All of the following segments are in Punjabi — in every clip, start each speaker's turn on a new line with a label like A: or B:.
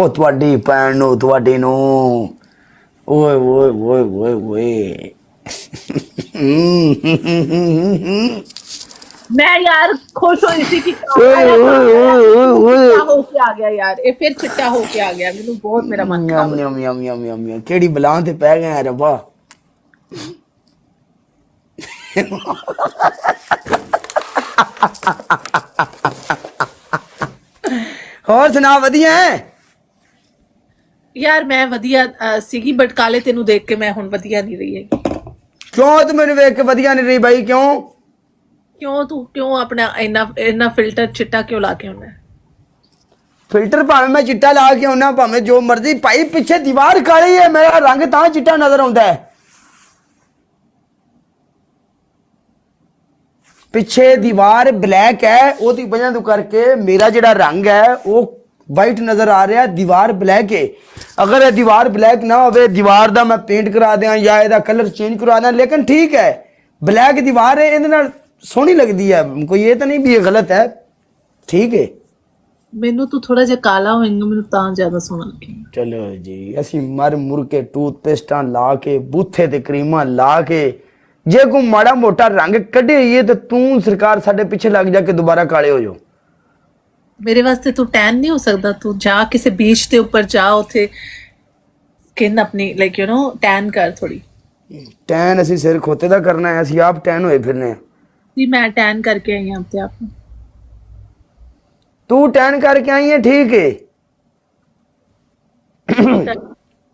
A: ਉਹ ਤੁਹਾਡੀ ਭੈਣ ਨੂੰ ਤੁਹਾਡੀ ਨੂੰ ਓਏ ਓਏ ਓਏ ਓਏ ਓਏ
B: मैं यार खुश हुई थी कि
A: ਓਏ ਓਏ ਓਏ ਓਏ
B: चिट्टा होके आ गया यार, ये फिर चिट्टा होके आ गया। मैंने बहुत मेरा मन खराब हो
A: यम यम यम यम यम केड़ी बलां ते पै गए रब्बा ਹੋਰ ਸੁਣਾ ਵਧੀਆ ਹੈ
B: यार। मैं वधिया सीगी बट काले तेनू देख के मैं हुण वधिया नहीं रही है।
A: ਕਿਉਂ ਤੂੰ ਮੈਨੂੰ ਵੇਖ ਕੇ ਵਧੀਆ ਨਹੀਂ ਰਹੀ ਬਾਈ ਕਿਉਂ
B: क्यों तू क्यों अपना इन्ना इन्ना फिल्टर चिट्टा क्यों ला के आउंदा है?
A: ਫਿਲਟਰ ਭਾਵੇਂ ਮੈਂ ਚਿੱਟਾ ਲਾ ਕੇ ਆਉਣਾ ਭਾਵੇਂ ਜੋ ਮਰਜ਼ੀ ਭਾਈ ਪਿੱਛੇ ਦੀਵਾਰ ਕਾਲੀ ਹੈ ਮੇਰਾ ਰੰਗ ਤਾਂ ਚਿੱਟਾ ਨਜ਼ਰ ਆਉਂਦਾ ਹੈ ਪਿੱਛੇ ਦੀਵਾਰ ਬਲੈਕ ਹੈ ਉਹਦੀ ਵਜ੍ਹਾ ਤੋਂ ਕਰਕੇ ਮੇਰਾ ਜਿਹੜਾ ਰੰਗ ਹੈ ਉਹ ਵਾਈਟ ਨਜ਼ਰ ਆ ਰਿਹਾ ਦੀਵਾਰ ਬਲੈਕ ਹੈ ਅਗਰ ਇਹ ਦੀਵਾਰ ਬਲੈਕ ਨਾ ਹੋਵੇ ਦੀਵਾਰ ਦਾ ਮੈਂ ਪੇਂਟ ਕਰਾ ਦਿਆਂ ਜਾਂ ਇਹਦਾ ਕਲਰ ਚੇਂਜ ਕਰਵਾ ਦਿਆਂ ਲੇਕਿਨ ਠੀਕ ਹੈ ਬਲੈਕ ਦੀਵਾਰ ਹੈ ਇਹਦੇ ਨਾਲ ਸੋਹਣੀ ਲੱਗਦੀ ਹੈ ਕੋਈ ਇਹ ਤਾਂ ਨਹੀਂ ਵੀ ਇਹ ਗਲਤ ਹੈ ਠੀਕ ਹੈ
B: ਮੈਨੂੰ ਤੂੰ ਥੋੜਾ ਜਿਹਾ ਕਾਲਾ ਹੋਏਗਾ ਮੈਨੂੰ ਤਾਂ ਜ਼ਿਆਦਾ ਸੋਹਣਾ ਲੱਗੇਗਾ।
A: ਚਲੋ ਜੀ ਅਸੀਂ ਮਰ ਮੁਰ ਕੇ ਟੂਥਪੇਸਟਾਂ ਲਾ ਕੇ ਬੂਥੇ ਤੇ ਕਰੀਮਾਂ ਲਾ ਕੇ ਜੇ ਕੋਈ ਮਾੜਾ ਮੋਟਾ ਰੰਗ ਕੱਢੇ ਹੋਈਏ ਤੇ ਤੂੰ ਸਰਕਾਰ ਸਾਡੇ ਪਿੱਛੇ ਲੱਗ ਜਾ ਕੇ ਦੁਬਾਰਾ ਕਾਲੇ ਹੋ ਜਾਓ
B: ਮੇਰੇ ਵਾਸਤੇ ਤੂੰ ਟੈਨ ਨਹੀਂ ਹੋ ਸਕਦਾ? ਤੂੰ ਜਾ ਕਿਸੇ ਬੀਚ ਦੇ ਉੱਪਰ ਜਾ ਉੱਥੇ ਸਕਿਨ ਆਪਣੀ ਲਾਈਕ ਯੂ نو ਟੈਨ ਕਰ ਥੋੜੀ।
A: ਟੈਨ ਅਸੀਂ ਸਿਰ ਖੋਤੇ ਦਾ ਕਰਨਾ ਹੈ ਅਸੀਂ ਆਪ ਟੈਨ ਹੋਏ ਫਿਰਨੇ ਆ
B: ਜੀ ਮੈਂ ਟੈਨ ਕਰਕੇ ਆਈ ਹਾਂ ਆਪਣੇ ਆਪ ਨੂੰ।
A: ਤੂੰ ਟੈਨ ਕਰਕੇ ਆਈ ਹੈ ਠੀਕ ਹੈ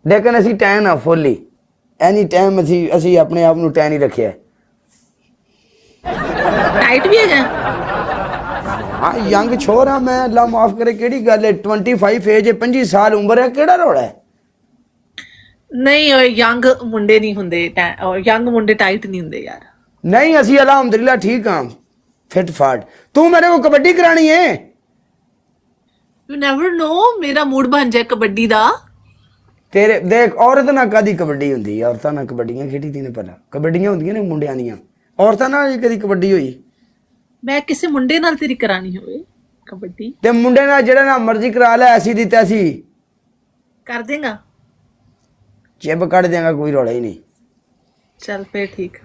A: ਲੇਕਿਨ ਅਸੀਂ ਟੈਨ ਆ ਫੁੱਲੀ ਐਨੀ ਟਾਈਮ ਅਸੀਂ ਆਪਣੇ ਆਪ ਨੂੰ ਟੈਨ ਹੀ ਰੱਖਿਆ
B: ਟਾਈਟ ਵੀ ਹੈਗਾ
A: ਹਾਂ ਯੰਗ ਛੋਰਾ ਮੈਂ ਅੱਲਾ ਮਾਫ ਕਰੇ ਕਿਹੜੀ ਗੱਲ ਹੈ 25 ਏਜ ਹੈ 25 ਸਾਲ ਉਮਰ ਹੈ ਕਿਹੜਾ ਰੌਲਾ ਹੈ
B: ਨਹੀਂ ਓਏ ਯੰਗ ਮੁੰਡੇ ਨਹੀਂ ਹੁੰਦੇ ਯੰਗ ਮੁੰਡੇ ਟਾਈਟ ਨਹੀਂ ਹੁੰਦੇ ਯਾਰ।
A: ਨਹੀਂ ਅਸੀਂ ਅਲਹਮਦੁਲਿਲਾ ਠੀਕ ਹਾਂ ਫਿਟ ਫਾਟ ਤੂੰ ਮੇਰੇ ਕੋ ਕਬੱਡੀ ਕਰਾਣੀ ਹੈ
B: ਯੂ ਨੈਵਰ ਨੋ ਮੇਰਾ ਮੂਡ ਬਣ ਜਾਏ ਕਬੱਡੀ ਦਾ।
A: ਤੇਰੇ ਦੇਖ ਔਰਤ ਨਾਲ ਕਦੀ ਕਬੱਡੀ ਹੁੰਦੀ ਔਰਤਾਂ ਨਾਲ ਕਬੱਡੀਆਂ ਖੇਡੀ ਦੀ ਨੇ ਪਹਿਲਾਂ ਕਬੱਡੀਆਂ ਹੁੰਦੀਆਂ ਨੇ ਮੁੰਡਿਆਂ ਦੀਆਂ ਔਰਤਾਂ ਨਾਲ ਕਦੀ ਕਬੱਡੀ ਹੋਈ
B: ਮੈਂ ਕਿਸੇ ਮੁੰਡੇ ਨਾਲ ਤੇਰੀ ਕਰਾਣੀ ਹੋਵੇ ਕਬੱਡੀ
A: ਤੇ ਮੁੰਡੇ ਨਾਲ ਜਿਹੜਾ ਨਾ ਮਰਜ਼ੀ ਕਰਾ ਲੈ ਐਸੀ ਦੀ ਤੈਸੀ
B: ਕਰ ਦੇਗਾ।
A: ਚਿੱਬ ਕੱਢ ਦੇਗਾ ਕੋਈ ਰੌਲਾ ਹੀ ਨਹੀਂ
B: ਚੱਲ ਫੇਰ ਠੀਕ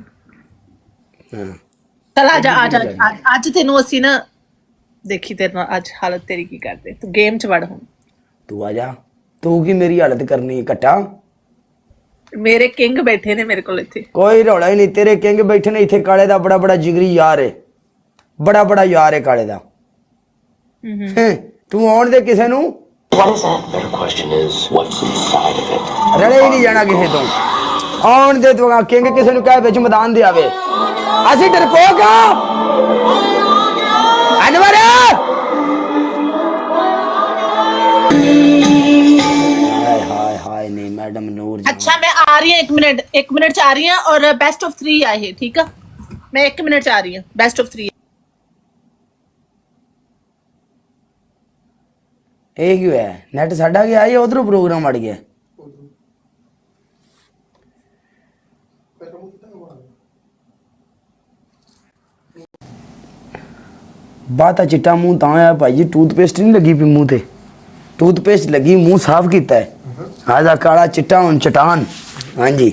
A: ਹਾਂ
B: ਚਲ ਆ ਜਾ ਅੱਜ ਤੈਨੂੰ ਅਸੀਂ ਨਾ ਦੇਖੀ ਤੇਰੇ ਨਾਲ ਅੱਜ ਹਾਲਤ ਤੇਰੀ ਕੀ ਕਰਦੇ। ਤੂੰ ਗੇਮ ਚ ਵੜ ਹੁਣ
A: ਤੂੰ ਆ ਜਾ ਤੂੰ ਕੀ ਮੇਰੀ ਹਾਲਤ ਕਰਨੀ ਹੈ ਘਟਾ
B: ਮੇਰੇ ਕਿੰਗ ਬੈਠੇ ਨੇ ਮੇਰੇ ਕੋਲ ਇੱਥੇ
A: ਕੋਈ ਰੌਲਾ ਹੀ ਨਹੀਂ ਤੇਰੇ ਕਿੰਗ ਬੈਠੇ ਨੇ ਇੱਥੇ ਕਾਲੇ ਦਾ ਬੜਾ ਬੜਾ ਜਿਗਰੀ ਯਾਰ ਹੈ ਬੜਾ ਯਾਰ ਹੈ ਕਾਲੇ ਦਾ ਤੂੰ ਆਉਣ ਦੇ ਕਿਸੇ ਨੂੰ ਰਲੇ ਹੀ ਨਹੀਂ ਜਾਣਾ ਕਿਸੇ ਤੋਂ ਆਉਣ ਦੇ ਤੂੰ ਕਿੰਗ ਕਿਸੇ ਨੂੰ ਕਹਿ ਵਿੱਚ ਮੈਦਾਨ ਦੇ ਆਵੇ ਅਸੀਂ ਡਰਪੋਕ ਆ ਅਨਵਰ ਹਾय हाय नहीं मैडम नूर
B: अच्छा मैं आ रही हूँ 1 मिनट च आ रही हूँ और बेस्ट ऑफ 3 आए है ठीक है मैं 1 मिनट च आ रही हूँ बेस्ट ऑफ 3
A: ਇਹ ਕੀ ਹੋਇਆ ਨੈਟ ਸਾਡਾ ਗਿਆ ਜਾਂ ਉਧਰੋਂ ਪ੍ਰੋਗਰਾਮ ਅੜ ਗਿਆ ਬਾਤ ਆ ਚਿੱਟਾ ਮੂੰਹ ਤਾਂ ਆਇਆ ਭਾਈ ਜੀ ਟੂਥਪੇਸਟ ਨਹੀਂ ਲੱਗੀ ਪਈ ਮੂੰਹ ਤੇ ਟੂਥਪੇਸਟ ਲੱਗੀ ਮੂੰਹ ਸਾਫ਼ ਕੀਤਾ ਹੈ ਆਜਾ ਕਾਲਾ ਚਿੱਟਾ ਹੁਣ ਚਟਾਨ ਹਾਂਜੀ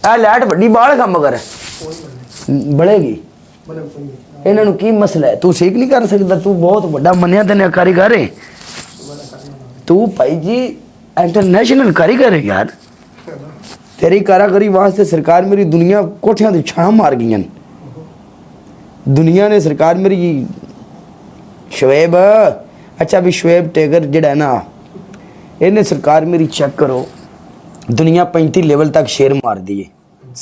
A: ਆ ਲੈਟ ਵੱਡੀ ਬਾਹਰ ਕੰਮ ਕਰ ਬੜੇਗੀ ਇਹਨਾਂ ਨੂੰ ਕੀ ਮਸਲਾ ਹੈ ਤੂੰ ਠੀਕ ਨਹੀਂ ਕਰ ਸਕਦਾ ਤੂੰ ਬਹੁਤ ਵੱਡਾ ਮੰਨਿਆ ਤੈਨੇ ਕਾਰੀਗਰ ਹੈ ਤੂੰ ਭਾਈ ਜੀ ਇੰਟਰਨੈਸ਼ਨਲ ਕਾਰੀਗਰ ਹੈ ਯਾਰ ਤੇਰੀ ਕਾਰਾਗਰੀ ਵਾਸਤੇ ਸਰਕਾਰ ਮੇਰੀ ਦੁਨੀਆ ਕੋਠਿਆਂ ਦੀ ਛਾਂ ਮਾਰ ਗਈਆਂ ਦੁਨੀਆ ਨੇ ਸਰਕਾਰ ਮੇਰੀ ਸ਼ੁਏਬ ਅੱਛਾ ਵੀ ਸ਼ੁਏਬ ਟੇਗਰ ਜਿਹੜਾ ਨਾ ਇਹਨੇ ਸਰਕਾਰ ਮੇਰੀ ਚੈੱਕ ਕਰੋ ਦੁਨੀਆ 35 ਲੈਵਲ ਤੱਕ ਸ਼ੇਰ ਮਾਰਦੀ ਹੈ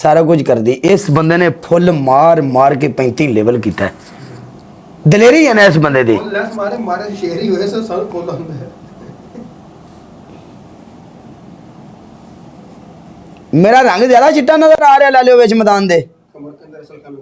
A: ਸਾਰਾ ਕੁਝ ਕਰਦੀ ਇਸ ਬੰਦੇ ਨੇ ਫੁੱਲ ਮਾਰ ਕੇ 35 ਲੈਵਲ ਕੀਤਾ ਦਲੇਰੀ ਹੈ ਨਾ ਇਸ ਬੰਦੇ ਦੀ
C: ਮਾਰੇ ਸ਼ੇਰ ਹੀ ਹੋਏ ਸੋ ਸਭ ਕੋਲ ਹੁੰਦਾ ਹੈ
A: ਮੇਰਾ ਰੰਗ ਜ਼ਿਆਦਾ ਚਿੱਟਾ ਨਜ਼ਰ ਆ ਰਿਹਾ ਲਾਲਿਓ ਵਿੱਚ ਮੈਦਾਨ ਦੇ
C: ਕਮਰ ਕੇ ਅੰਦਰ ਅਸਲ ਕੰਮ